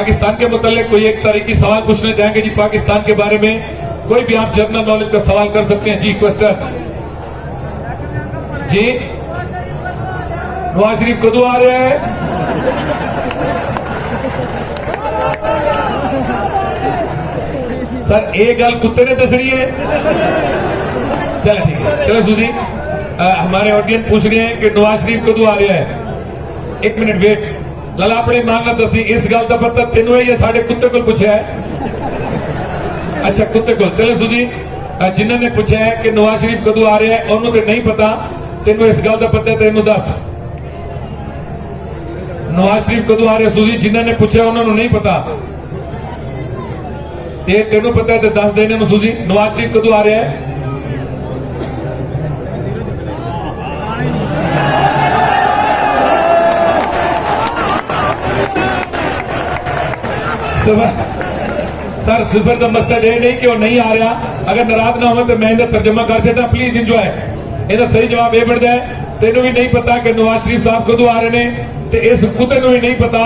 पाकिस्तान के मुतालिक कोई एक तारीखी सवाल पूछने जाएंगे जी, पाकिस्तान के बारे में कोई भी आप जनरल नॉलेज का सवाल कर सकते हैं जी। क्वेश्चन जी, नवाज शरीफ कदों आ रहा है? सर एक गल कुत्ते ने दसनी है। चलो ठीक है, चलो सुजी, हमारे ऑडियंस पूछ रहे हैं कि नवाज शरीफ कदों आ रहा है। एक मिनट वेट, गल अपनी मां ना दसी, इस गल का पता तेनों है या साढ़े कुत्ते को पूछा है? अच्छा कुत्ते को। चलो सुजी, जिन्होंने पूछा है कि नवाज शरीफ कदों आ रहा है उन्होंने नहीं पता, तेनों इस गल का पता है, तेनों दस नवाज शरीफ कदों आ रहा है। सुजी, जिन्होंने पूछा उन्होंने नहीं पता, ये तेनों पता है तो दस देने। सुजी, नवाज शरीफ कदों आ रहा है? सर सिफर का मकसद यह नहीं कि वो नहीं आ रहा, अगर नाराज ना हो तो मैं इन्हें तर्जमा कर देता, प्लीज इंजॉय। इहदा सही जवाब यह बनता है, तेनों भी नहीं पता कि नवाज शरीफ साहब कदों आ रहे हैं, तो इस कुत्ते को भी नहीं पता।